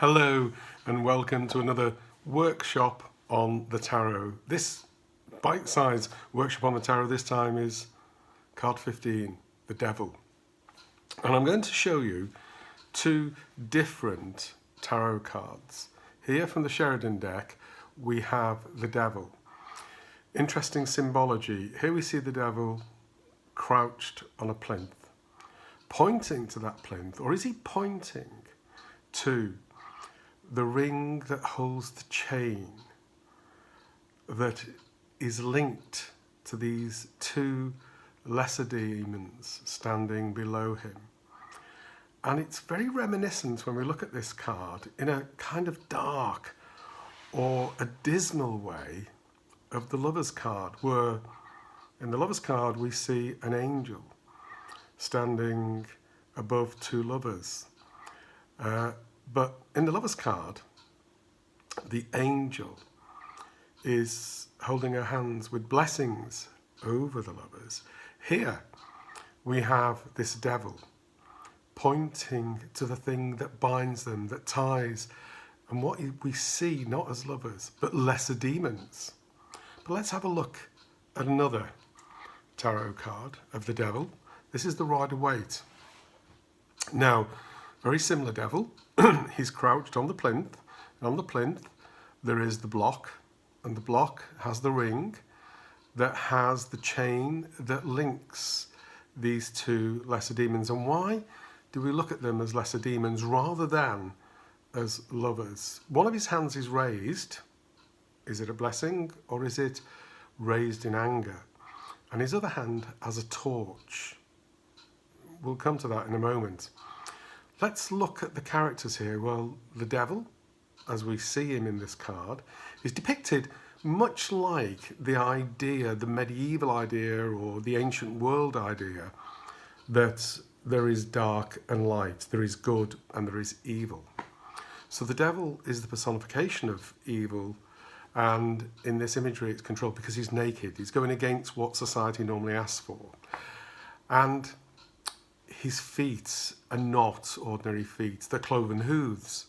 Hello and welcome to another workshop on the tarot. This bite-sized workshop on the tarot this time is card 15, the Devil. And I'm going to show you two different tarot cards. Here from the Sheridan deck we have the Devil. Interesting symbology. Here we see the Devil crouched on a plinth, pointing to that plinth, or is he pointing to the ring that holds the chain that is linked to these two lesser demons standing below him? And it's very reminiscent when we look at this card in a kind of dark or a dismal way of the Lovers card, where in the Lovers card we see an angel standing above two lovers. But in the Lovers card, the angel is holding her hands with blessings over the lovers. Here we have this Devil pointing to the thing that binds them, that ties, and what we see not as lovers, but lesser demons. But let's have a look at another tarot card of the Devil. This is the Rider-Waite. Now, very similar Devil. He's crouched on the plinth, and on the plinth there is the block, and the block has the ring that has the chain that links these two lesser demons. And why do we look at them as lesser demons rather than as lovers? One of his hands is raised. Is it a blessing or is it raised in anger? And his other hand has a torch. We'll come to that in a moment. Let's look at the characters here. Well, the Devil, as we see him in this card, is depicted much like the idea, the medieval idea or the ancient world idea, that there is dark and light, there is good and there is evil. So the Devil is the personification of evil, and in this imagery it's controlled because he's naked. He's going against what society normally asks for. And his feet are not ordinary feet, they're cloven hooves.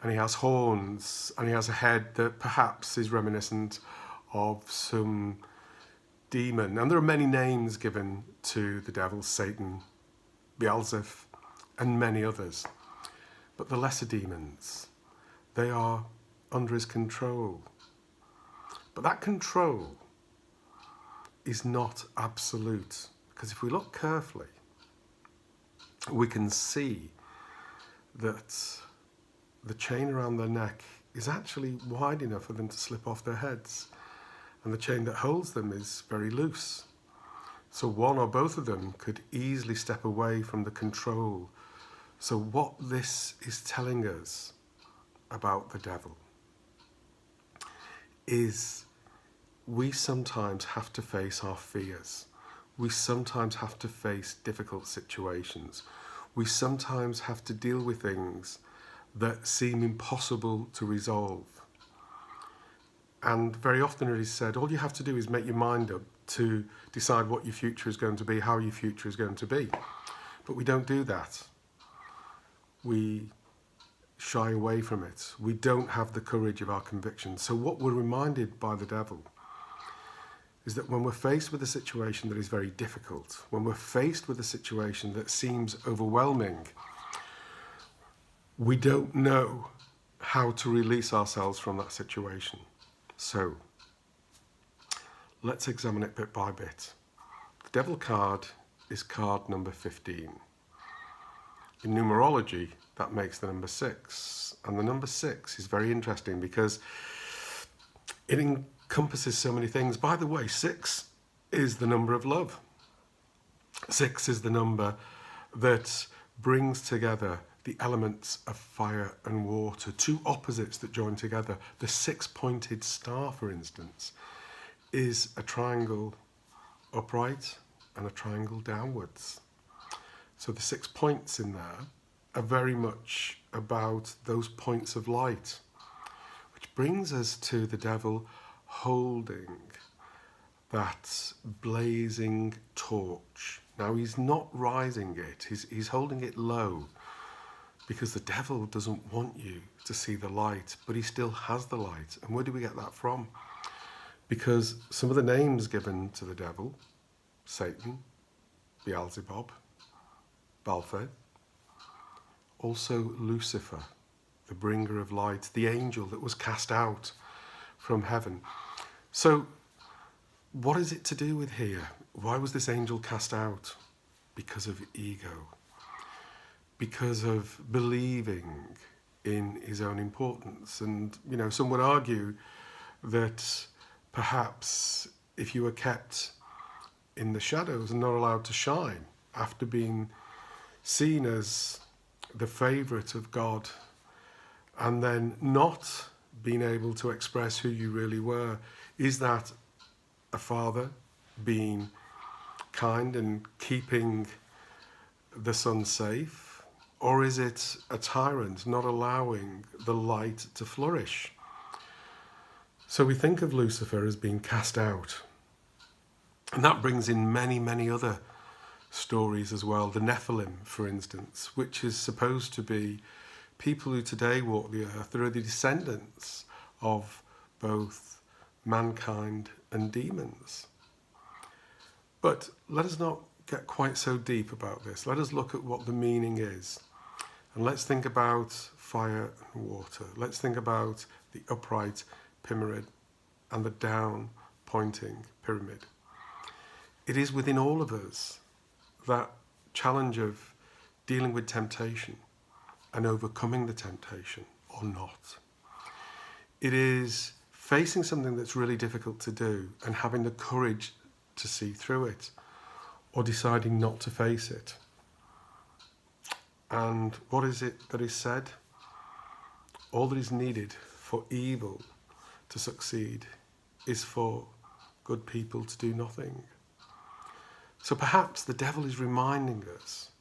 And he has horns, and he has a head that perhaps is reminiscent of some demon. And there are many names given to the Devil: Satan, Beelzebub, and many others. But the lesser demons, they are under his control. But that control is not absolute, because if we look carefully, we can see that the chain around their neck is actually wide enough for them to slip off their heads, and the chain that holds them is very loose. So one or both of them could easily step away from the control. So what this is telling us about the Devil is we sometimes have to face our fears. We sometimes have to face difficult situations. We sometimes have to deal with things that seem impossible to resolve. And very often it is said, all you have to do is make your mind up to decide what your future is going to be, how your future is going to be. But we don't do that. We shy away from it. We don't have the courage of our convictions. So what we're reminded by the Devil is that when we're faced with a situation that is very difficult, when we're faced with a situation that seems overwhelming, we don't know how to release ourselves from that situation. So let's examine it bit by bit. The Devil card is card number 15. In numerology, that makes the number 6. And the number 6 is very interesting because it encompasses so many things. By the way, 6 is the number of love. 6 is the number that brings together the elements of fire and water, two opposites that join together. The 6-pointed star, for instance, is a triangle upright and a triangle downwards. So the 6 points in there are very much about those points of light, which brings us to the Devil holding that blazing torch. Now he's not rising it, he's holding it low Because the devil doesn't want you to see the light, but he still has the light. And where do we get that from? Because some of the names given to the devil, Satan, Beelzebub, Balthazar, also Lucifer, the bringer of light, the angel that was cast out from heaven. So what is it to do with here? Why was this angel cast out? Because of ego. Because of believing in his own importance. And, some would argue that perhaps if you were kept in the shadows and not allowed to shine after being seen as the favourite of God and then not being able to express who you really were, is that a father being kind and keeping the son safe? Or is it a tyrant not allowing the light to flourish? So we think of Lucifer as being cast out. And that brings in many, many other stories as well. The Nephilim, for instance, which is supposed to be people who today walk the earth. They are the descendants of both mankind and demons. But let us not get quite so deep about this. Let us look at what the meaning is. And let's think about fire and water. Let's think about the upright pyramid and the down-pointing pyramid. It is within all of us that challenge of dealing with temptation and overcoming the temptation or not. It is facing something that's really difficult to do and having the courage to see through it, or deciding not to face it. And what is it that is said? All that is needed for evil to succeed is for good people to do nothing. So perhaps the devil is reminding us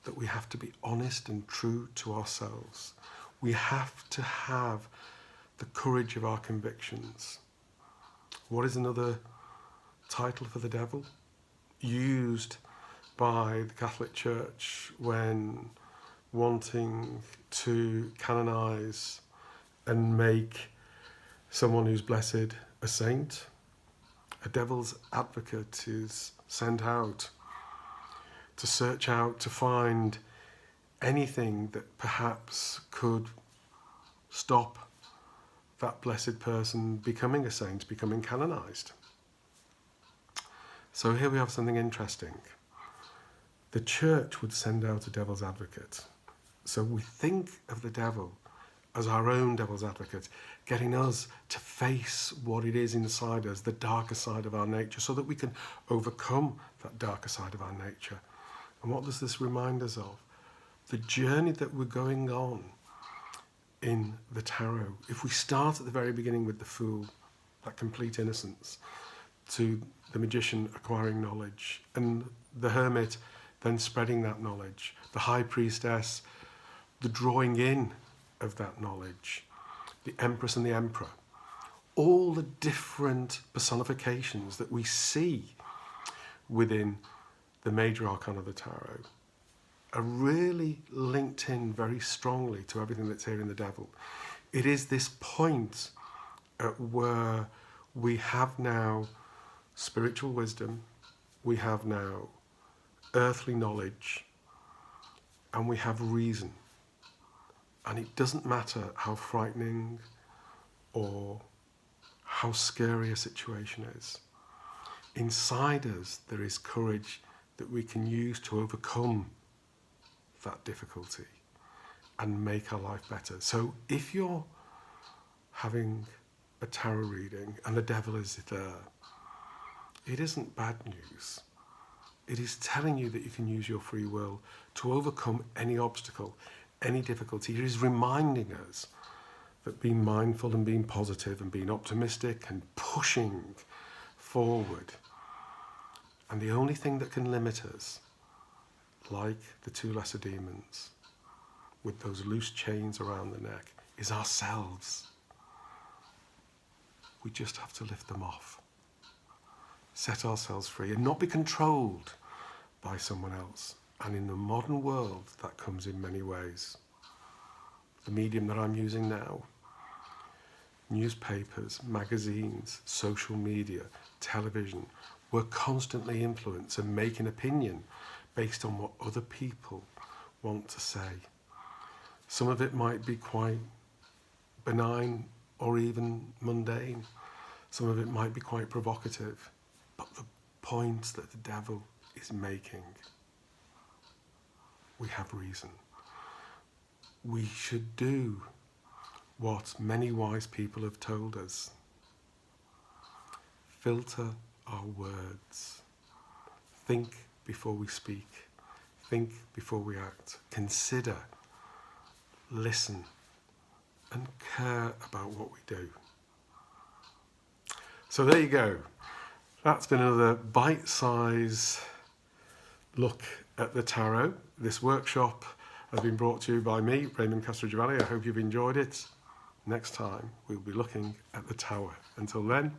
that we have to be honest and true to ourselves. We have to have the courage of our convictions. What is another title for the devil? Used by the Catholic Church when wanting to canonize and make someone who's blessed a saint. A devil's advocate is sent out to search out, to find anything that perhaps could stop that blessed person becoming a saint, becoming canonized. So here we have something interesting. The church would send out a devil's advocate. So we think of the devil as our own devil's advocate, getting us to face what it is inside us, the darker side of our nature, so that we can overcome that darker side of our nature. And what does this remind us of? The journey that we're going on in the tarot. If we start at the very beginning with the fool, that complete innocence, to the magician acquiring knowledge, and the hermit then spreading that knowledge, the high priestess, the drawing in of that knowledge, the empress and the emperor, all the different personifications that we see within the major arcana of the tarot are really linked in very strongly to everything that's here in the devil. It is this point at where we have now spiritual wisdom, we have now earthly knowledge, and we have reason. And it doesn't matter how frightening or how scary a situation is. Inside us, there is courage that we can use to overcome that difficulty and make our life better. So if you're having a tarot reading and the devil is there, it isn't bad news. It is telling you that you can use your free will to overcome any obstacle, any difficulty. It is reminding us that being mindful and being positive and being optimistic and pushing forward, and the only thing that can limit us, like the two lesser demons with those loose chains around the neck, is ourselves. We just have to lift them off, set ourselves free, and not be controlled by someone else. And in the modern world, that comes in many ways. the medium that I'm using now, newspapers, magazines, social media, television, we're constantly influenced and make an opinion based on what other people want to say. Some of it might be quite benign or even mundane. Some of it might be quite provocative. But the points that the devil is making, we have reason. We should do what many wise people have told us. Filter our words. Think before we speak. Think before we act. Consider, listen, and care about what we do. So there you go. That's been another bite-size look at the tarot. This workshop has been brought to you by me, Raymond Castrogiovanni. I hope you've enjoyed it. Next time, we'll be looking at the tower. Until then,